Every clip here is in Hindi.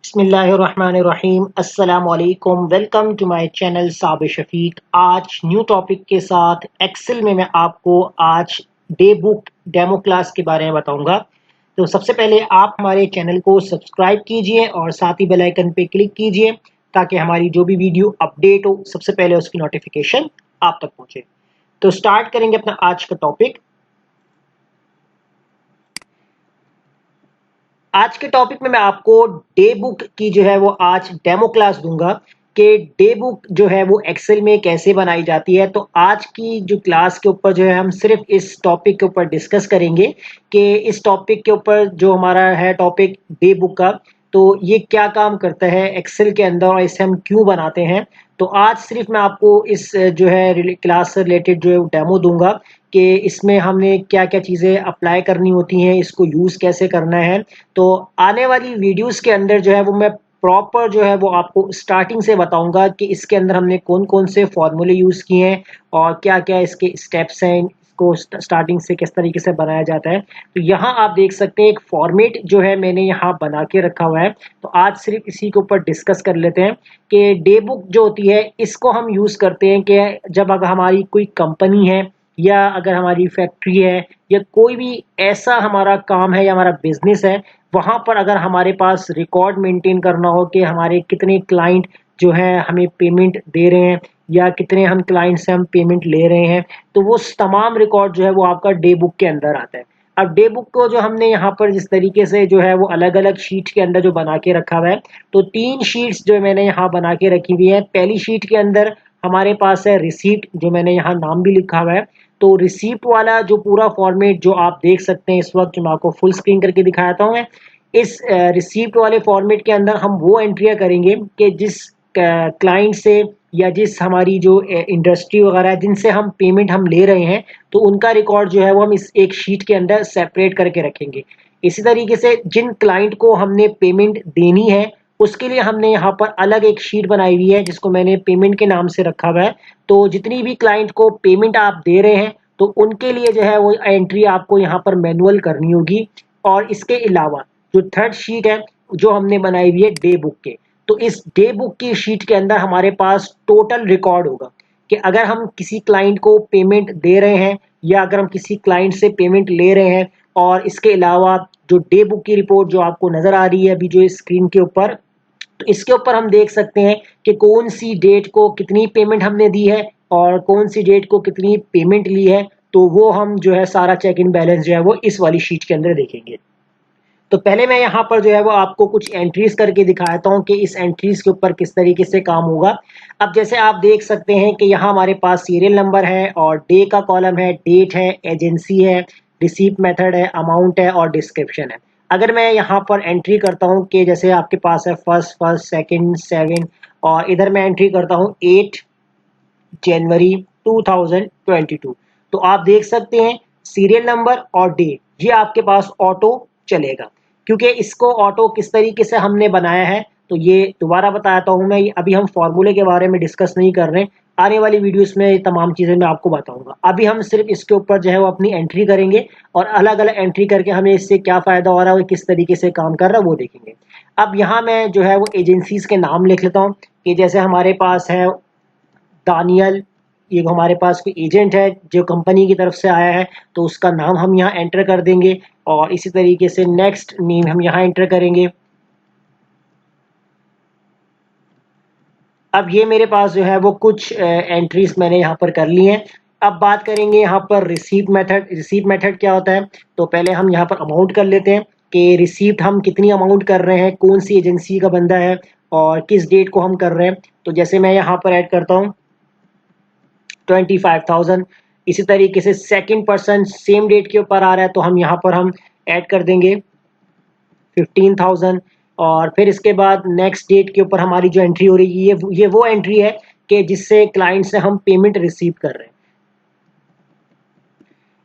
बिस्मिल्लाहिर्रहमानिर्रहीम अस्सलामुअलैकुम। Welcome to my channel Sabir Shafiq. आज न्यू टॉपिक के साथ एक्सेल में मैं आपको आज डे बुक डेमो क्लास के बारे में बताऊंगा। तो सबसे पहले आप हमारे चैनल को सब्सक्राइब कीजिए और साथ ही बेल आइकन पे क्लिक कीजिए ताकि हमारी जो भी वीडियो अपडेट हो सबसे पहले उसकी नोटिफिकेशन आप तक पहुंचे। तो स्टार्ट करेंगे अपना आज का टॉपिक। आज के टॉपिक में मैं आपको डे बुक की जो है वो आज डेमो क्लास दूंगा कि डे बुक जो है वो एक्सेल में कैसे बनाई जाती है। तो आज की जो क्लास के ऊपर जो है हम सिर्फ इस टॉपिक के ऊपर डिस्कस करेंगे कि इस टॉपिक के ऊपर जो हमारा है टॉपिक डे बुक का, तो ये क्या काम करता है एक्सेल के अंदर और इसे हम क्यों बनाते हैं। तो आज सिर्फ मैं आपको इस जो है क्लास से रिलेटेड जो है डेमो दूंगा कि इसमें हमने क्या क्या चीज़ें अप्लाई करनी होती हैं, इसको यूज़ कैसे करना है। तो आने वाली वीडियोस के अंदर जो है वो मैं प्रॉपर जो है वो आपको स्टार्टिंग से बताऊंगा कि इसके अंदर हमने कौन कौन से फॉर्मूले यूज़ किए हैं और क्या क्या इसके स्टेप्स हैं, इसको स्टार्टिंग से किस तरीके से बनाया जाता है। तो यहाँ आप देख सकते हैं एक फॉर्मेट जो है मैंने यहाँ बना के रखा हुआ है। तो आज सिर्फ इसी के ऊपर डिस्कस कर लेते हैं कि डे बुक जो होती है इसको हम यूज़ करते हैं कि जब अगर हमारी कोई कंपनी है या अगर हमारी फैक्ट्री है या कोई भी ऐसा हमारा काम है या हमारा बिजनेस है, वहाँ पर अगर हमारे पास रिकॉर्ड मेंटेन करना हो कि हमारे कितने क्लाइंट जो है हमें पेमेंट दे रहे हैं या कितने हम क्लाइंट से हम पेमेंट ले रहे हैं, तो वो तमाम रिकॉर्ड जो है वो आपका डे बुक के अंदर आता है। अब डे बुक को जो हमने यहाँ पर जिस तरीके से जो है वो अलग अलग शीट के अंदर जो बना के रखा हुआ है, तो 3 शीट्स जो मैंने यहाँ बना के रखी हुई है। पहली शीट के अंदर हमारे पास है रिसीप्ट, जो मैंने यहाँ नाम भी लिखा हुआ है। तो रिसीप्ट वाला जो पूरा फॉर्मेट जो आप देख सकते हैं इस वक्त, जो मैं आपको फुल स्क्रीन करके दिखाता हूँ, इस रिसीप्ट वाले फॉर्मेट के अंदर हम वो एंट्रियाँ करेंगे कि जिस क्लाइंट से या जिस हमारी जो इंडस्ट्री वगैरह है जिनसे हम पेमेंट हम ले रहे हैं, तो उनका रिकॉर्ड जो है वो हम इस एक शीट के अंदर सेपरेट करके रखेंगे। इसी तरीके से जिन क्लाइंट को हमने पेमेंट देनी है उसके लिए हमने यहाँ पर अलग एक शीट बनाई हुई है जिसको मैंने पेमेंट के नाम से रखा हुआ है। तो जितनी भी क्लाइंट को पेमेंट आप दे रहे हैं तो उनके लिए जो है वो एंट्री आपको यहाँ पर मैनुअल करनी होगी। और इसके अलावा जो थर्ड शीट है जो हमने बनाई हुई है डे बुक के, तो इस डे बुक की शीट के अंदर हमारे पास टोटल रिकॉर्ड होगा कि अगर हम किसी क्लाइंट को पेमेंट दे रहे हैं या अगर हम किसी क्लाइंट से पेमेंट ले रहे हैं। और इसके अलावा जो डे बुक की रिपोर्ट जो आपको नज़र आ रही है अभी जो स्क्रीन के ऊपर, तो इसके ऊपर हम देख सकते हैं कि कौन सी डेट को कितनी पेमेंट हमने दी है और कौन सी डेट को कितनी पेमेंट ली है। तो वो हम जो है सारा चेक इन बैलेंस जो है वो इस वाली शीट के अंदर देखेंगे। तो पहले मैं यहाँ पर जो है वो आपको कुछ एंट्रीज करके दिखाता हूँ कि इस एंट्रीज के ऊपर किस तरीके से काम होगा। अब जैसे आप देख सकते हैं कि यहाँ हमारे पास सीरियल नंबर है और डे का कॉलम है, डेट है, एजेंसी है, रिसीप्ट मेथड है, अमाउंट है और डिस्क्रिप्शन है। अगर मैं यहाँ पर एंट्री करता हूँ कि जैसे आपके पास है फर्स्ट सेकंड 7 और इधर मैं एंट्री करता हूँ 8 जनवरी 2022, तो आप देख सकते हैं सीरियल नंबर और डे ये आपके पास ऑटो चलेगा। क्योंकि इसको ऑटो किस तरीके से हमने बनाया है तो ये दोबारा बताता हूँ मैं। अभी हम फॉर्मूले के बारे में डिस्कस नहीं कर रहे हैं, आने वाली वीडियोस में ये तमाम चीज़ें मैं आपको बताऊंगा। अभी हम सिर्फ इसके ऊपर जो है वो अपनी एंट्री करेंगे और अलग अलग एंट्री करके हमें इससे क्या फ़ायदा हो रहा है, किस तरीके से काम कर रहा है वो देखेंगे। अब यहाँ मैं जो है वो एजेंसीज के नाम लिख लेता हूँ कि जैसे हमारे पास है दानियल, ये हमारे पास कोई एजेंट है जो कंपनी की तरफ से आया है तो उसका नाम हम यहाँ एंटर कर देंगे। और इसी तरीके से नेक्स्ट नेम हम यहाँ एंटर करेंगे। अब ये मेरे पास जो है वो कुछ एंट्रीज मैंने यहाँ पर कर ली हैं। अब बात करेंगे यहाँ पर रिसीप्ट मेथड। रिसीप्ट मेथड क्या होता है, तो पहले हम यहाँ पर अमाउंट कर लेते हैं कि रिसीप्ट हम कितनी अमाउंट कर रहे हैं, कौन सी एजेंसी का बंदा है और किस डेट को हम कर रहे हैं। तो जैसे मैं यहाँ पर ऐड करता हूँ 25,000। इसी तरीके से सेकंड पर्सन सेम डेट के ऊपर आ रहा है तो हम यहाँ पर हम ऐड कर देंगे 15,000। और फिर इसके बाद नेक्स्ट डेट के ऊपर हमारी जो एंट्री हो रही है ये वो एंट्री है कि जिससे क्लाइंट से हम पेमेंट रिसीव कर रहे हैं।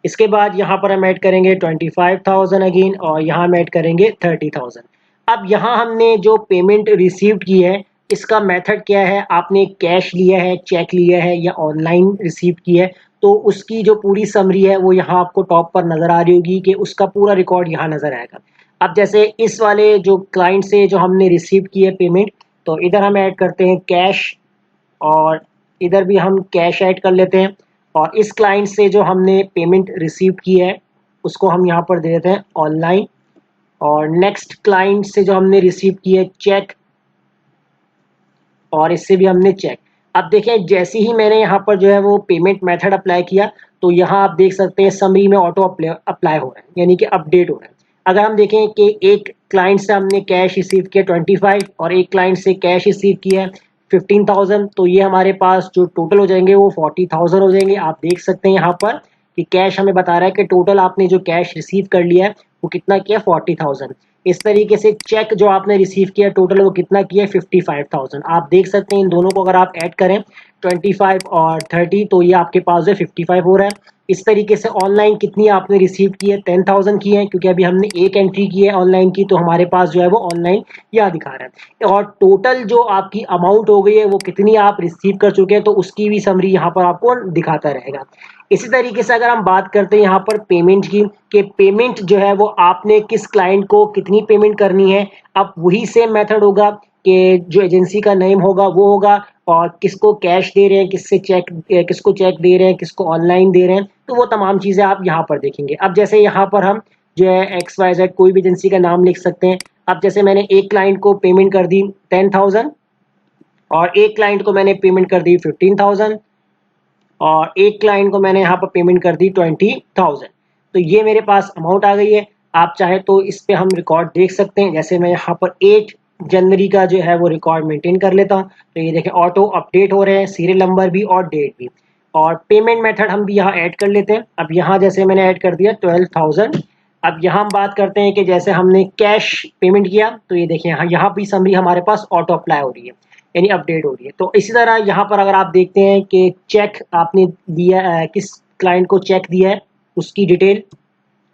इसके बाद यहाँ पर हम ऐड करेंगे 25,000 अगेन और यहाँ हम ऐड करेंगे 30,000। अब यहाँ हमने जो पेमेंट रिसीव की है इसका मेथड क्या है, आपने कैश लिया है, चेक लिया है या ऑनलाइन रिसीव की है, तो उसकी जो पूरी समरी है वो यहाँ आपको टॉप पर नज़र आ रही होगी कि उसका पूरा रिकॉर्ड यहाँ नज़र आएगा। अब जैसे इस वाले जो क्लाइंट से जो हमने रिसीव की है पेमेंट, तो इधर हम ऐड करते हैं कैश, और इधर भी हम कैश ऐड कर लेते हैं। और इस क्लाइंट से जो हमने पेमेंट रिसीव की है उसको हम यहाँ पर दे देते हैं ऑनलाइन। और नेक्स्ट क्लाइंट से जो हमने रिसीव की है चेक, और इससे भी हमने चेक। अब देखें जैसे ही मैंने यहाँ पर जो है वो पेमेंट मेथड अप्लाई किया, तो यहाँ आप देख सकते हैं समरी में ऑटो अप्लाई हो रहा है, यानी कि अपडेट हो रहा है। अगर हम देखें कि एक क्लाइंट से हमने कैश रिसीव किया 25 और एक क्लाइंट से कैश रिसीव किया है 15,000, तो ये हमारे पास जो टोटल हो जाएंगे वो 40,000 हो जाएंगे। आप देख सकते हैं यहाँ पर कि कैश हमें बता रहा है कि टोटल आपने जो कैश रिसीव कर लिया है वो कितना किया, 40,000। इस तरीके से चेक जो आपने रिसीव किया टोटल वो कितना किया, 55,000। आप देख सकते हैं इन दोनों को अगर आप ऐड करें 25 और 30, तो ये आपके पास जो 55 हो रहा है। इस तरीके से ऑनलाइन कितनी आपने रिसीव की है, 10,000 की है, क्योंकि अभी हमने एक एंट्री की है ऑनलाइन की, तो हमारे पास जो है वो ऑनलाइन यहाँ दिखा रहा है। और टोटल जो आपकी अमाउंट हो गई है वो कितनी आप रिसीव कर चुके हैं, तो उसकी भी समरी यहाँ पर आपको दिखाता रहेगा। इसी तरीके से अगर हम बात करते हैं यहाँ पर पेमेंट की, कि पेमेंट जो है वो आपने किस क्लाइंट को कितनी पेमेंट करनी है, अब वही सेम मेथड होगा कि जो एजेंसी का नेम होगा वो होगा, और किसको कैश दे रहे हैं, किससे चेक, किसको चेक दे रहे हैं, किसको ऑनलाइन दे रहे हैं, तो वो तमाम चीज़ें आप यहाँ पर देखेंगे। अब जैसे यहाँ पर हम जो है XYZ कोई भी एजेंसी का नाम लिख सकते हैं। अब जैसे मैंने एक क्लाइंट को पेमेंट कर दी 10,000, और एक क्लाइंट को मैंने पेमेंट कर दी 15,000, और एक क्लाइंट को मैंने यहाँ पर पेमेंट कर दी 20,000। तो ये मेरे पास अमाउंट आ गई है। आप चाहे तो इस पे हम रिकॉर्ड देख सकते हैं। जैसे मैं यहाँ पर 8 जनवरी का जो है वो रिकॉर्ड मेंटेन कर लेता हूँ, तो ये देखें ऑटो अपडेट हो रहे हैं, सीरियल नंबर भी और डेट भी। और पेमेंट मेथड हम भी यहाँ ऐड कर लेते हैं। अब यहाँ जैसे मैंने ऐड कर दिया 12,000। अब यहाँ हम बात करते हैं कि जैसे हमने कैश पेमेंट किया, तो ये देखिए यहाँ भी समरी हमारे पास ऑटो अप्लाई हो रही है, यानी अपडेट हो रही है। तो इसी तरह यहाँ पर अगर आप देखते हैं कि चेक आपने दिया, किस क्लाइंट को चेक दिया है उसकी डिटेल,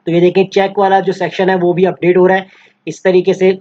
तो ये देखें चेक वाला जो सेक्शन है वो भी अपडेट हो रहा है। इस तरीके से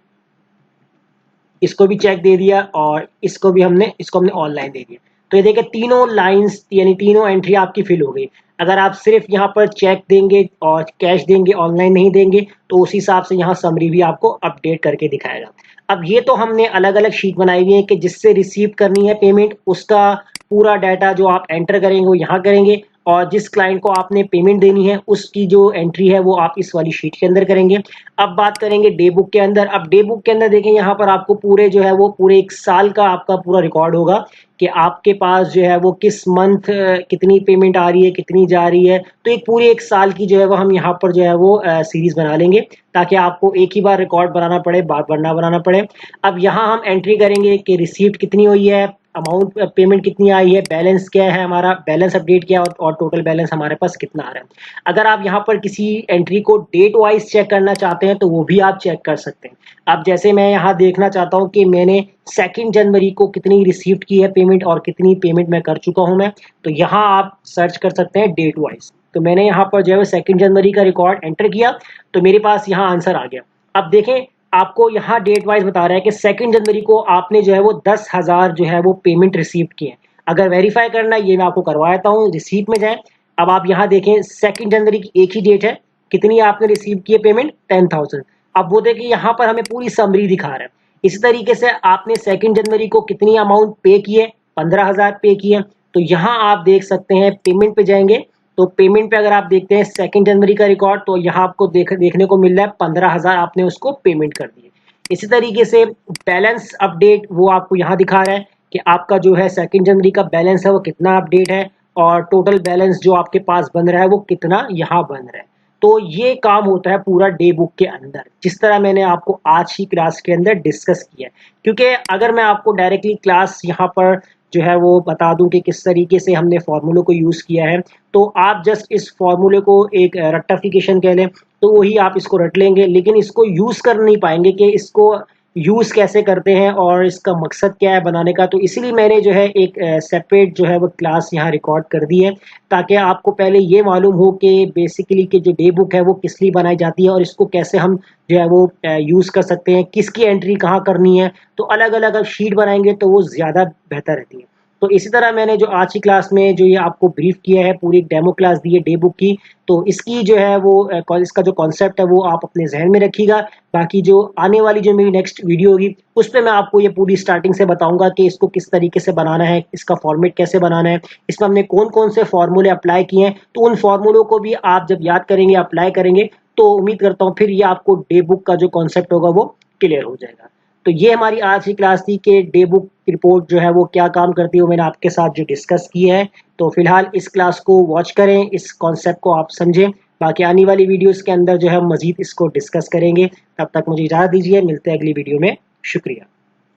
इसको भी चेक दे दिया, और इसको हमने ऑनलाइन दे दिया। तो ये देखिए तीनों लाइंस यानी तीनों एंट्री आपकी फिल हो गई। अगर आप सिर्फ यहाँ पर चेक देंगे और कैश देंगे, ऑनलाइन नहीं देंगे, तो उस हिसाब से यहाँ समरी भी आपको अपडेट करके दिखाएगा। अब ये तो हमने अलग अलग शीट बनाई हुई है कि जिससे रिसीव करनी है पेमेंट उसका पूरा डाटा जो आप एंटर करेंगे वो यहाँ करेंगे, और जिस क्लाइंट को आपने पेमेंट देनी है उसकी जो एंट्री है वो आप इस वाली शीट के अंदर करेंगे। अब बात करेंगे डे बुक के अंदर। अब डे बुक के अंदर देखें यहाँ पर आपको पूरे जो है वो पूरे एक साल का आपका पूरा रिकॉर्ड होगा कि आपके पास जो है वो किस मंथ कितनी पेमेंट आ रही है, कितनी जा रही है। तो एक पूरे एक साल की जो है वो हम यहाँ पर जो है वो सीरीज बना लेंगे, ताकि आपको एक ही बार रिकॉर्ड बनाना पड़े, बार बार ना बनाना पड़े। अब यहाँ हम एंट्री करेंगे कि रिसीप्ट कितनी हुई है, अमाउंट पेमेंट कितनी आई है, बैलेंस क्या है, हमारा बैलेंस अपडेट किया, और टोटल बैलेंस हमारे पास कितना आ रहा है। अगर आप यहाँ पर किसी एंट्री को डेट वाइज चेक करना चाहते हैं तो वो भी आप चेक कर सकते हैं। अब जैसे मैं यहाँ देखना चाहता हूँ कि मैंने 2 जनवरी को कितनी रिसीव की है पेमेंट और कितनी पेमेंट मैं कर चुका हूँ मैं, तो यहाँ आप सर्च कर सकते हैं डेट वाइज। तो मैंने यहाँ पर जो है 2 जनवरी का रिकॉर्ड एंटर किया, तो मेरे पास यहाँ आंसर आ गया। अब देखें आपको यहाँ डेट वाइज बता रहा है कि 2 जनवरी को आपने जो है वो 10,000 जो है वो पेमेंट रिसीव किए हैं। अगर वेरीफाई करना है ये मैं आपको करवा देता हूँ, रिसीप्ट में जाएं। अब आप यहाँ देखें 2 जनवरी की एक ही डेट है, कितनी आपने रिसीव की है पेमेंट, 10,000। अब वो देखिए यहाँ पर हमें पूरी समरी दिखा रहा है। इसी तरीके से आपने 2 जनवरी को कितनी अमाउंट पे की है, 15,000 पे की है। तो यहाँ आप देख सकते हैं पेमेंट पे जाएंगे, तो पेमेंट पे अगर आप देखते हैं 2 जनवरी का रिकॉर्ड, तो यहाँ आपको देखने को मिल रहा है 15,000 आपने उसको पेमेंट कर दिए। इसी तरीके से बैलेंस अपडेट वो आपको यहाँ दिखा रहा है कि आपका जो है 2 जनवरी का बैलेंस है वो कितना अपडेट है, और टोटल बैलेंस जो आपके पास बन रहा है वो कितना यहाँ बन रहा है। तो ये काम होता है पूरा डे बुक के अंदर, जिस तरह मैंने आपको आज ही क्लास के अंदर डिस्कस किया है। क्योंकि अगर मैं आपको डायरेक्टली क्लास यहाँ पर जो है वो बता दूं कि किस तरीके से हमने फॉर्मूले को यूज़ किया है, तो आप जस्ट इस फॉर्मूले को एक रट्टाफिकेशन कह लें, तो वही आप इसको रट लेंगे, लेकिन इसको यूज़ कर नहीं पाएंगे कि इसको यूज़ कैसे करते हैं और इसका मकसद क्या है बनाने का। तो इसीलिए मैंने जो है एक सेपरेट जो है वो क्लास यहाँ रिकॉर्ड कर दी है, ताकि आपको पहले ये मालूम हो कि बेसिकली कि जो डे बुक है वो किस लिए बनाई जाती है और इसको कैसे हम जो है वो यूज़ कर सकते हैं, किसकी एंट्री कहाँ करनी है। तो अलग अलग शीट बनाएंगे तो वो ज़्यादा बेहतर रहती है। तो इसी तरह मैंने जो आज की क्लास में जो ये आपको ब्रीफ किया है, पूरी डेमो क्लास दी है डे बुक की, तो इसकी जो है वो इसका जो कॉन्सेप्ट है वो आप अपने जहन में रखिएगा। बाकी जो आने वाली जो मेरी नेक्स्ट वीडियो होगी उस पर मैं आपको ये पूरी स्टार्टिंग से बताऊंगा कि इसको किस तरीके से बनाना है, इसका फॉर्मेट कैसे बनाना है, इसमें हमने कौन कौन से फॉर्मूले अप्लाई किए हैं। तो उन फॉर्मूलों को भी आप जब याद करेंगे, अप्लाई करेंगे, तो उम्मीद करता हूँ फिर ये आपको डे बुक का जो कॉन्सेप्ट होगा वो क्लियर हो जाएगा। तो ये हमारी आज की क्लास थी कि डे बुक रिपोर्ट जो है वो क्या काम करती है, वो मैंने आपके साथ जो डिस्कस किया है। तो फिलहाल इस क्लास को वॉच करें, इस कॉन्सेप्ट को आप समझें। बाकी आने वाली वीडियोस के अंदर जो है हम मजीद इसको डिस्कस करेंगे। तब तक मुझे इजाज़त दीजिए, मिलते हैं अगली वीडियो में। शुक्रिया।